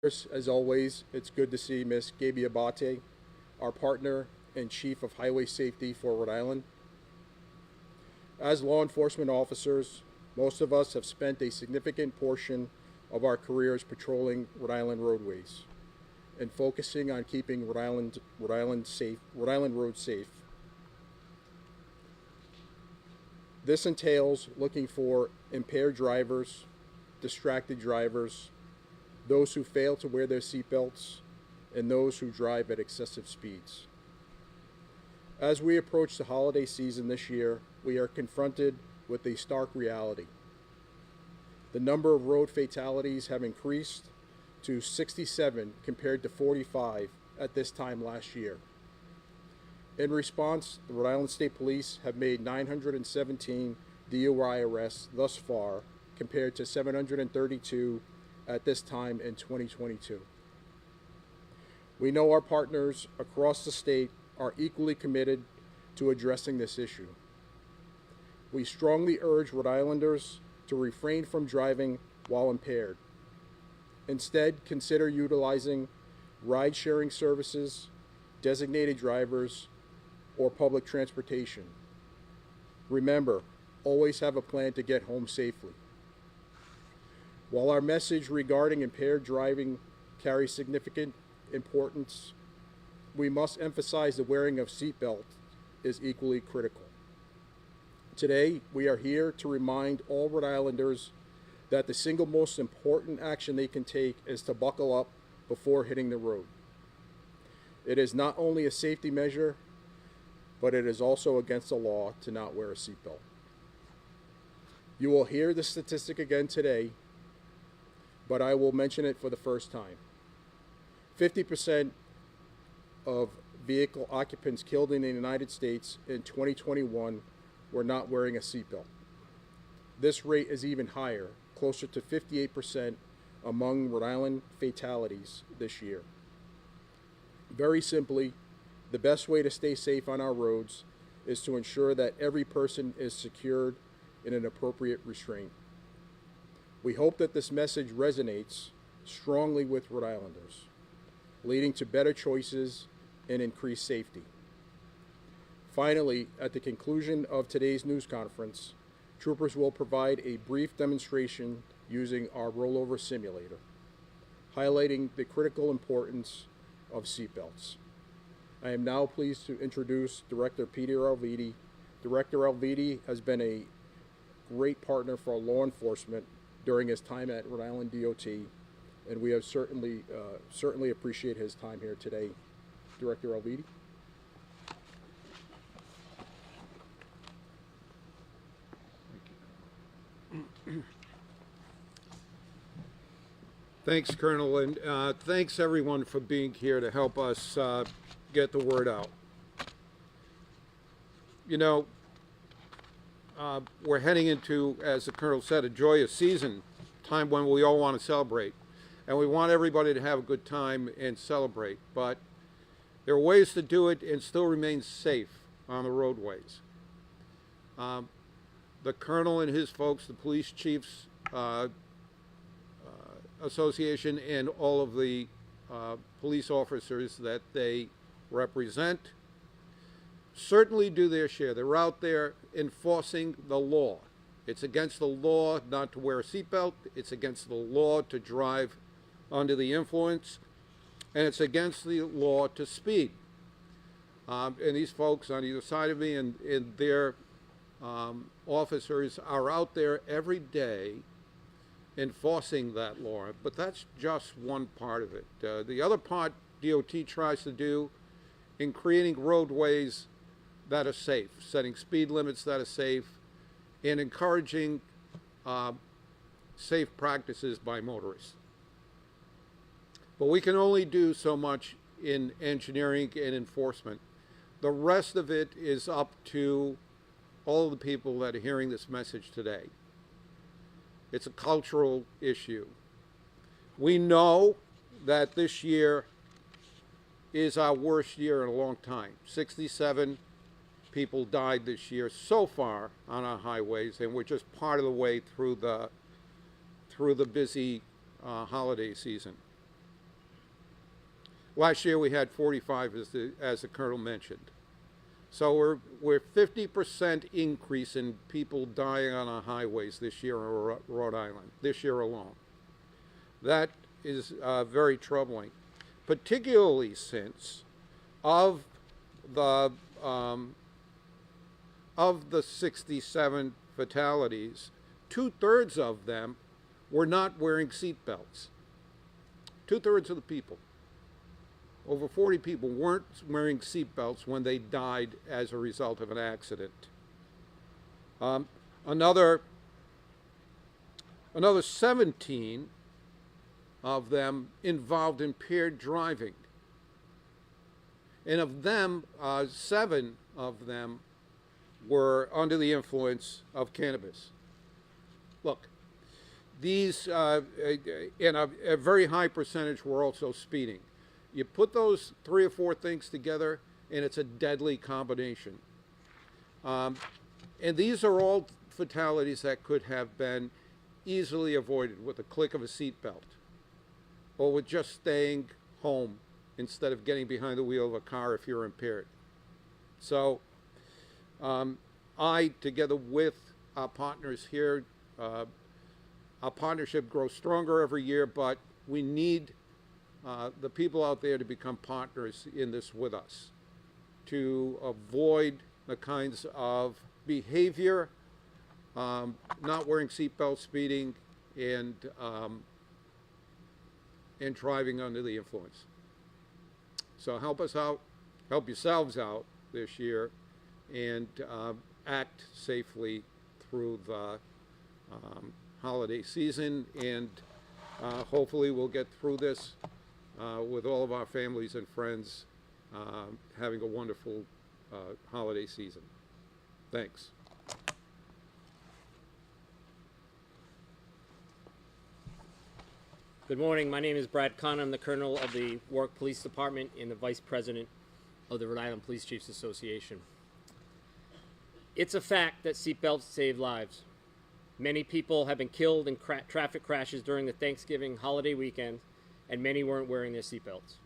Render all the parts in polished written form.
As always, it's good to see Miss Gaby Abate, our partner and Chief of Highway Safety for Rhode Island. As law enforcement officers, most of us have spent a significant portion of our careers patrolling Rhode Island roadways and focusing on keeping Rhode Island roads safe. This entails looking for impaired drivers, distracted drivers, those who fail to wear their seatbelts, and those who drive at excessive speeds. As we approach the holiday season this year, we are confronted with a stark reality. The number of road fatalities have increased to 67 compared to 45 at this time last year. In response, the Rhode Island State Police have made 917 DUI arrests thus far compared to 732 at this time in 2022. We know our partners across the state are equally committed to addressing this issue. We strongly urge Rhode Islanders to refrain from driving while impaired. Instead, consider utilizing ride-sharing services, designated drivers, or public transportation. Remember, always have a plan to get home safely. While our message regarding impaired driving carries significant importance, we must emphasize the wearing of seatbelts is equally critical. Today, we are here to remind all Rhode Islanders that the single most important action they can take is to buckle up before hitting the road. It is not only a safety measure, but it is also against the law to not wear a seatbelt. You will hear the statistic again today, but I will mention it for the first time. 50% of vehicle occupants killed in the United States in 2021 were not wearing a seatbelt. This rate is even higher, closer to 58% among Rhode Island fatalities this year. Very simply, the best way to stay safe on our roads is to ensure that every person is secured in an appropriate restraint. We hope that this message resonates strongly with Rhode Islanders, leading to better choices and increased safety. Finally, at the conclusion of today's news conference, troopers will provide a brief demonstration using our rollover simulator, highlighting the critical importance of seatbelts. I am now pleased to introduce Director Peter Alviti. Director Alviti has been a great partner for law enforcement during his time at Rhode Island DOT, and we have certainly appreciate his time here today. Director Alviti. Thanks, Colonel, and thanks everyone for being here to help us get the word out. You know, we're heading into, as the Colonel said, a joyous season, time when we all want to celebrate. And we want everybody to have a good time and celebrate. But there are ways to do it and still remain safe on the roadways. The Colonel and his folks, the Police Chiefs Association, and all of the police officers that they represent certainly do their share. They're out there enforcing the law. It's against the law not to wear a seatbelt. It's against the law to drive under the influence. And it's against the law to speed. And these folks on either side of me and their officers are out there every day enforcing that law. But that's just one part of it. The other part DOT tries to do in creating roadways that are safe, setting speed limits that are safe, and encouraging safe practices by motorists. But we can only do so much in engineering and enforcement. The rest of it is up to all of the people that are hearing this message today. It's a cultural issue. We know that this year is our worst year in a long time. 67 people died this year so far on our highways, and we're just part of the way through the busy holiday season. Last year we had 45, as the colonel mentioned. So we're 50% increase in people dying on our highways this year in Rhode Island, this year alone. That is very troubling, particularly since of the 67 fatalities, 2/3 of them were not wearing seatbelts. 2/3 of the people. Over 40 people weren't wearing seatbelts when they died as a result of an accident. Another 17 of them involved impaired driving. And of them, 7 of them were under the influence of cannabis. Look, these, and a very high percentage were also speeding. You put those 3 or 4 things together, and it's a deadly combination. And these are all fatalities that could have been easily avoided with a click of a seatbelt, or with just staying home instead of getting behind the wheel of a car if you're impaired. So I, together with our partners here, our partnership grows stronger every year, but we need the people out there to become partners in this with us, to avoid the kinds of behavior, not wearing seatbelts, speeding, and driving under the influence. So help us out, help yourselves out this year, and act safely through the holiday season, and hopefully we'll get through this with all of our families and friends having a wonderful holiday season. Thanks. Good morning. My name is Brad Conn. I'm the Colonel of the Warwick Police Department and the Vice President of the Rhode Island Police Chiefs Association. It's a fact that seatbelts save lives. Many people have been killed in traffic crashes during the Thanksgiving holiday weekend, and many weren't wearing their seatbelts.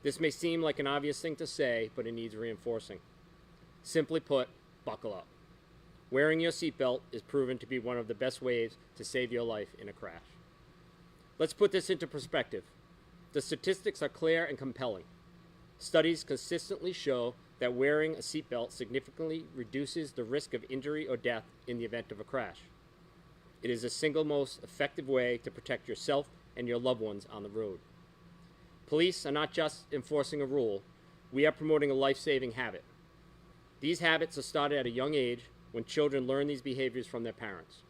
This may seem like an obvious thing to say, but it needs reinforcing. Simply put, buckle up. Wearing your seatbelt is proven to be one of the best ways to save your life in a crash. Let's put this into perspective. The statistics are clear and compelling. Studies consistently show that wearing a seatbelt significantly reduces the risk of injury or death in the event of a crash. It is the single most effective way to protect yourself and your loved ones on the road. Police are not just enforcing a rule, we are promoting a life-saving habit. These habits are started at a young age when children learn these behaviors from their parents.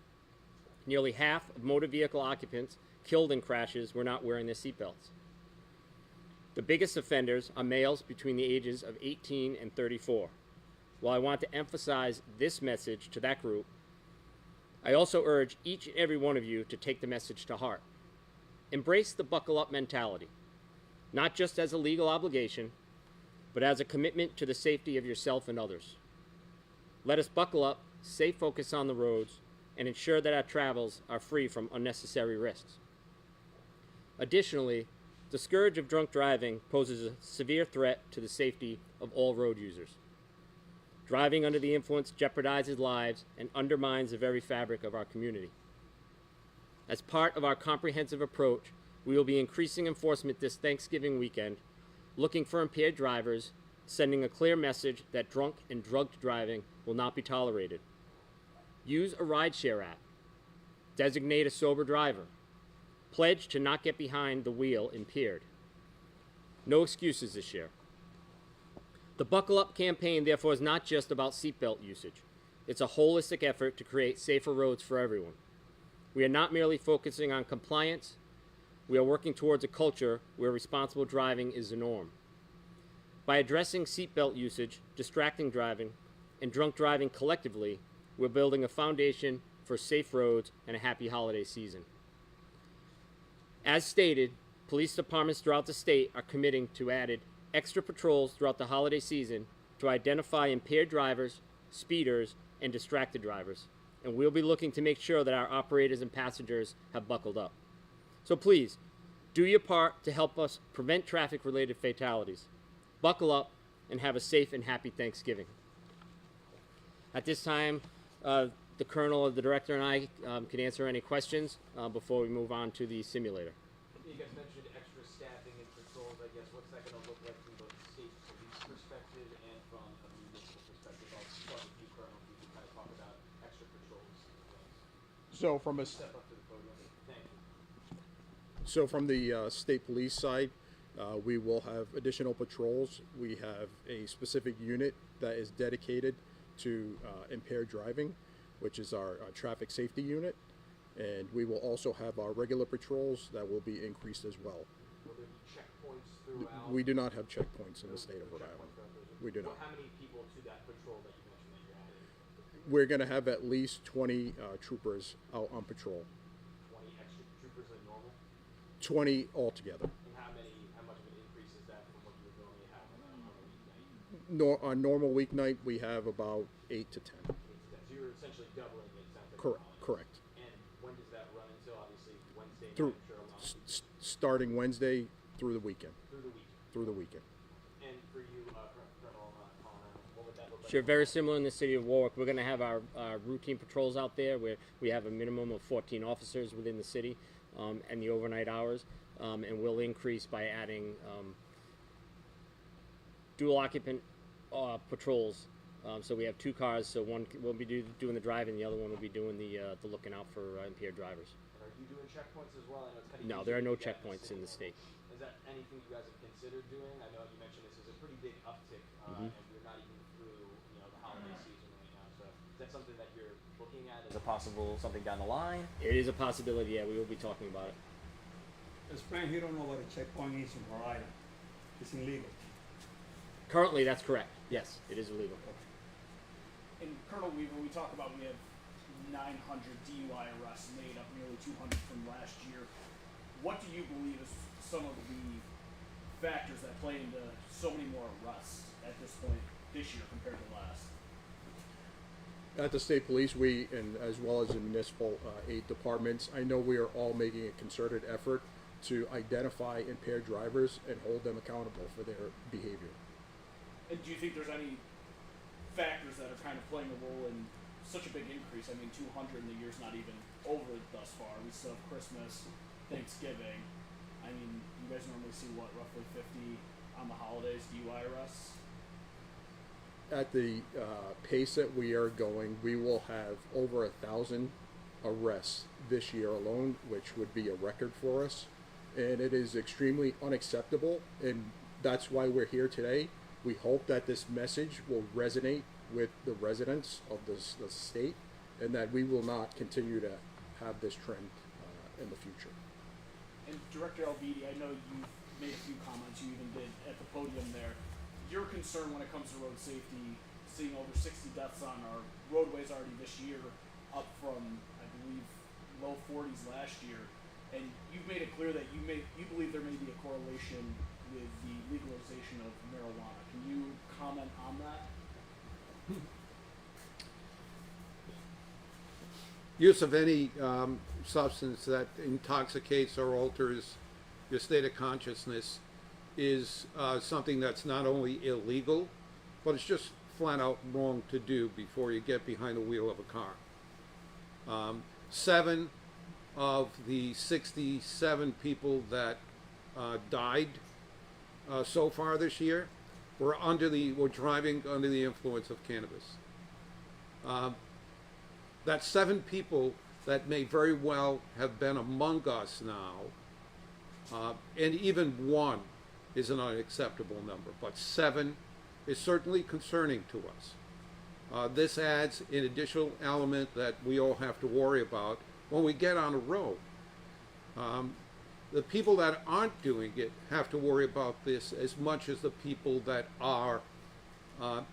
Nearly half of motor vehicle occupants killed in crashes were not wearing their seatbelts. The biggest offenders are males between the ages of 18 and 34. While I want to emphasize this message to that group, I also urge each and every one of you to take the message to heart. Embrace the buckle up mentality, not just as a legal obligation, but as a commitment to the safety of yourself and others. Let us buckle up, stay focused on the roads, and ensure that our travels are free from unnecessary risks. Additionally, the scourge of drunk driving poses a severe threat to the safety of all road users. Driving under the influence jeopardizes lives and undermines the very fabric of our community. As part of our comprehensive approach, we will be increasing enforcement this Thanksgiving weekend, looking for impaired drivers, sending a clear message that drunk and drugged driving will not be tolerated. Use a rideshare app. Designate a sober driver. Pledge to not get behind the wheel impaired. No excuses this year. The Buckle Up campaign, therefore, is not just about seatbelt usage. It's a holistic effort to create safer roads for everyone. We are not merely focusing on compliance. We are working towards a culture where responsible driving is the norm. By addressing seatbelt usage, distracting driving, and drunk driving collectively, we're building a foundation for safe roads and a happy holiday season. As stated, police departments throughout the state are committing to added extra patrols throughout the holiday season to identify impaired drivers, speeders, and distracted drivers. And we'll be looking to make sure that our operators and passengers have buckled up. So please, Do your part to help us prevent traffic-related fatalities. Buckle up and have a safe and happy Thanksgiving. At this time, the Colonel, the Director, and I can answer any questions before we move on to the simulator. You guys mentioned extra staffing and patrols. I guess what's that going to look like from both the state police perspective and from a municipal perspective? I'll start with you, Colonel. If you can kind of talk about extra patrols. So from a Step up to the podium. Thank you. So from the state police side, we will have additional patrols. We have a specific unit that is dedicated to impaired driving, which is our traffic safety unit. And we will also have our regular patrols that will be increased as well. Will there be checkpoints throughout? We do not have checkpoints in the state of Rhode Island. We do not. How many people to that patrol that you mentioned that you're adding? We're going to have at least 20 troopers out on patrol. 20 extra troopers than normal? 20 altogether. And how much of an increase is that from what you would normally have on a weeknight? On normal weeknight, we have about 8 to 10. So you're essentially doubling it, sounds like. Correct. And when does that run until? Obviously Wednesday night, Through I'm sure a lot of people starting Wednesday through the weekend. through the weekend. Through the weekend. And for you, Colonel Collin, what would that look like? Sure, very similar in the city of Warwick. We're going to have our routine patrols out there where we have a minimum of 14 officers within the city and the overnight hours. And we'll increase by adding dual occupant patrols. So we have 2 cars, so one will be doing the driving, the other one will be doing the looking out for impaired drivers. And are you doing checkpoints as well? I know it's kind of No, there are no checkpoints in the state. Is that anything you guys have considered doing? I know you mentioned this is a pretty big uptick, and we're not even through the holiday season right now. So is that something that you're looking at as a possible something down the line? It is a possibility, yeah, we will be talking about it. Explain, he don't know what a checkpoint is in Rhode Island. It's illegal. Currently, that's correct. Yes, it is illegal. And Colonel Weaver, we talk about we have 900 DUI arrests made up nearly 200 from last year. What do you believe is some of the factors that play into so many more arrests at this point this year compared to last? At the state police, we, and as well as the municipal aid departments, I know we are all making a concerted effort to identify impaired drivers and hold them accountable for their behavior. And do you think there's any factors that are kind of playing a role in such a big increase? I mean, 200 in the year's not even over thus far. We still have Christmas, Thanksgiving. I mean, you guys normally see what, roughly 50 on the holidays DUI arrests? At the pace that we are going, we will have over 1,000 arrests this year alone, which would be a record for us. And it is extremely unacceptable, and that's why we're here today. We hope that this message will resonate with the residents of the state, and that we will not continue to have this trend in the future. And Director Alvidi, I know you've made a few comments, you even did at the podium there. Your concern when it comes to road safety, seeing over 60 deaths on our roadways already this year, up from, I believe, low 40s last year. And you've made it clear that you believe there may be a correlation with the legalization of marijuana. Can you comment on that? Use of any substance that intoxicates or alters your state of consciousness is something that's not only illegal, but it's just flat out wrong to do before you get behind the wheel of a car. 7 of the 67 people that died so far this year were driving under the influence of cannabis. That's 7 people that may very well have been among us now, and even 1 is an unacceptable number, but 7 is certainly concerning to us. This adds an additional element that we all have to worry about when we get on a road. The people that aren't doing it have to worry about this as much as the people that are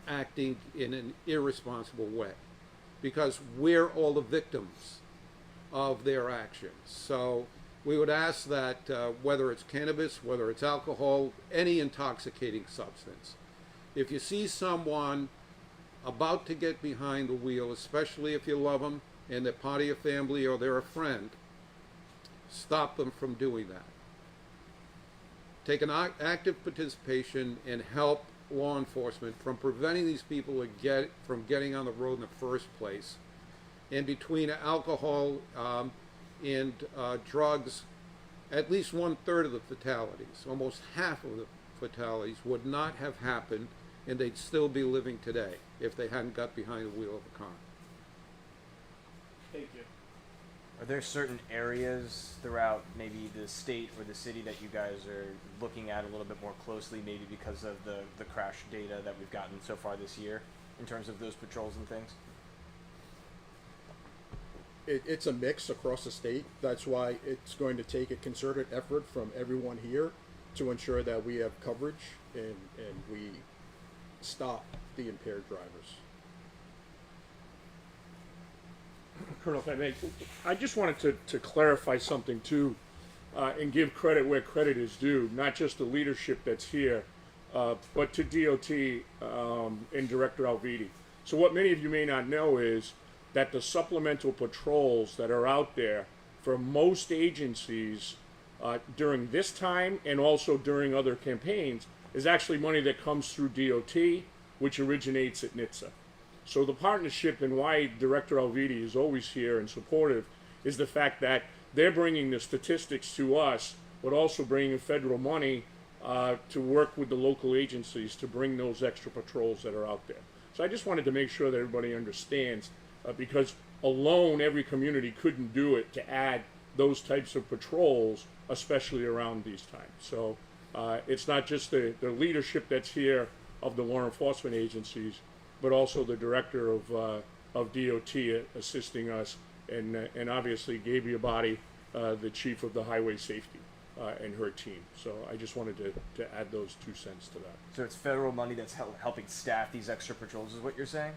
acting in an irresponsible way, because we're all the victims of their actions. So we would ask that whether it's cannabis, whether it's alcohol, any intoxicating substance, if you see someone about to get behind the wheel, especially if you love them and they're part of your family or they're a friend, stop them from doing that. take an active participation and help law enforcement from preventing these people from getting on the road in the first place. And between alcohol and drugs, at least 1/3 of the fatalities, almost half of the fatalities, would not have happened, and they'd still be living today if they hadn't got behind the wheel of a car. Thank you. Are there certain areas throughout maybe the state or the city that you guys are looking at a little bit more closely, maybe because of the crash data that we've gotten so far this year in terms of those patrols and things? It's a mix across the state. That's why it's going to take a concerted effort from everyone here to ensure that we have coverage and we stop the impaired drivers. Colonel, if I may, I just wanted to clarify something too, and give credit where credit is due, not just the leadership that's here, but to DOT and Director Alviti. So what many of you may not know is that the supplemental patrols that are out there for most agencies during this time and also during other campaigns is actually money that comes through DOT, which originates at NHTSA. So the partnership and why Director Alviti is always here and supportive is the fact that they're bringing the statistics to us, but also bringing federal money to work with the local agencies to bring those extra patrols that are out there. So I just wanted to make sure that everybody understands, because alone every community couldn't do it to add those types of patrols, especially around these times. So it's not just the leadership that's here of the law enforcement agencies, but also the director of DOT assisting us, and obviously Gaby Abadi, the chief of the highway safety, and her team. So I just wanted to add those 2 cents to that. So it's federal money that's helping staff these extra patrols, is what you're saying?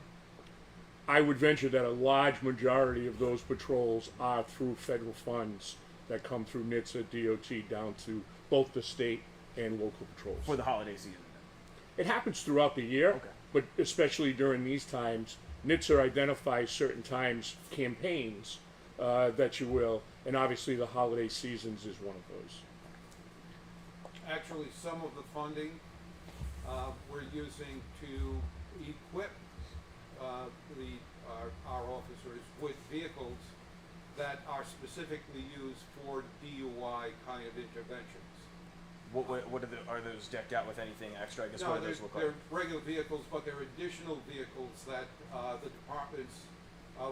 I would venture that a large majority of those patrols are through federal funds that come through NHTSA, DOT, down to both the state and local patrols. For the holiday season. It happens throughout the year, Okay. but especially during these times, NHTSA identifies certain times, campaigns, that you will, and obviously the holiday seasons is one of those. Actually, some of the funding we're using to equip our officers with vehicles that are specifically used for DUI kind of interventions. What are those decked out with anything extra? I guess No, what do those look like? they're regular vehicles, but they're additional vehicles that the departments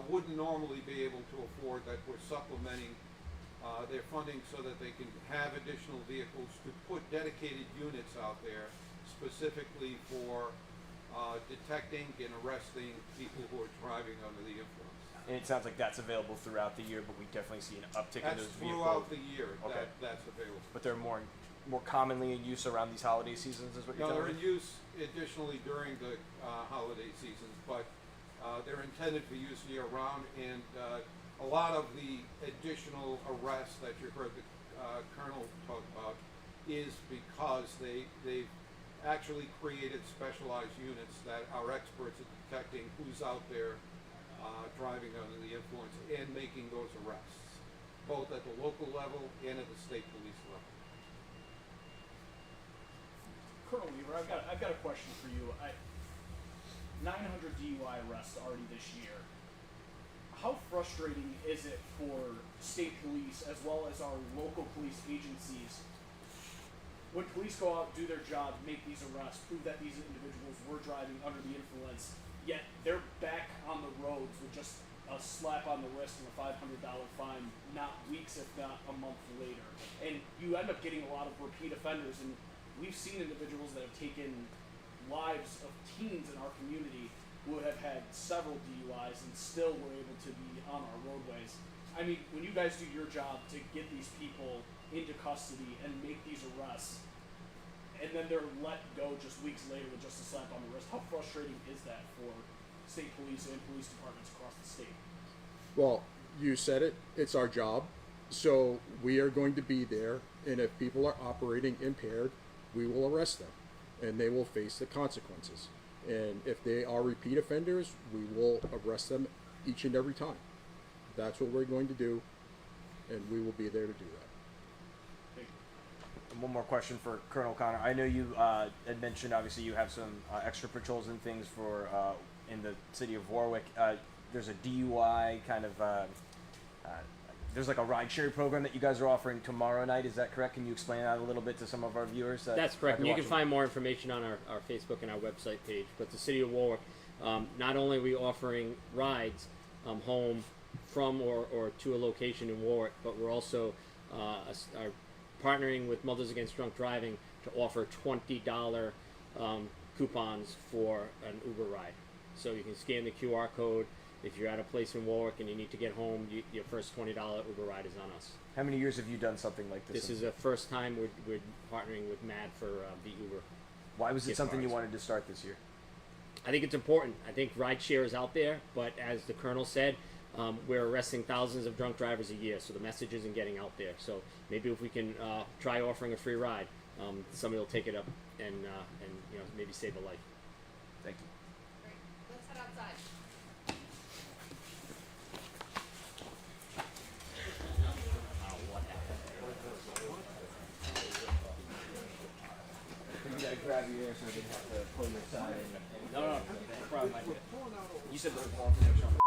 wouldn't normally be able to afford, that we're supplementing their funding so that they can have additional vehicles to put dedicated units out there specifically for detecting and arresting people who are driving under the influence. And it sounds like that's available throughout the year, but we definitely see an uptick in That's those vehicles. throughout the year Okay. that's available. But they're more commonly in use around these holiday seasons, is what you're No, they're telling in me? use additionally during the holiday seasons, but they're intended for use year round, and a lot of the additional arrests that you heard the Colonel talk about is because they've actually created specialized units that are experts at detecting who's out there driving under the influence and making those arrests, both at the local level and at the state police level. Colonel Weaver, I've got a question for you. 900 DUI arrests already this year. How frustrating is it for state police as well as our local police agencies when police go out, do their job, make these arrests, prove that these individuals were driving under the influence, yet they're back on the roads with just a slap on the wrist and a $500 fine, not weeks, if not a month later. And you end up getting a lot of repeat offenders, and we've seen individuals that have taken lives of teens in our community who have had several DUIs and still were able to be on our roadways. I mean, when you guys do your job to get these people into custody and make these arrests, and then they're let go just weeks later with just a slap on the wrist, how frustrating is that for state police and police departments across the state? Well, you said it. It's our job. So we are going to be there, and if people are operating impaired, we will arrest them, and they will face the consequences. And if they are repeat offenders, we will arrest them each and every time. That's what we're going to do, and we will be there to do that. Thank you. And one more question for Colonel Connor. I know you had mentioned obviously you have some extra patrols and things for in the city of Warwick. There's a DUI kind of. There's like a ride share program that you guys are offering tomorrow night. Is that correct? Can you explain that a little bit to some of our viewers? That's correct. might And be you can watching? find more information on our Facebook and our website page. But the City of Warwick, not only are we offering rides home from or to a location in Warwick, but we're also are partnering with Mothers Against Drunk Driving to offer $20 coupons for an Uber ride. So you can scan the QR code. If you're at a place in Warwick and you need to get home, your first $20 Uber ride is on us. How many years have you done something like this? This is the first time we're partnering with MAD for the Uber. Why was it gift something you cards. wanted to start this year? I think it's important. I think rideshare is out there, but as the Colonel said, we're arresting thousands of drunk drivers a year, so the message isn't getting out there. So maybe if we can try offering a free ride, somebody will take it up and maybe save a life. Thank you. Great. Let's head outside. You gotta grab your ear so I didn't have to pull your side. No problem. You said there's more information on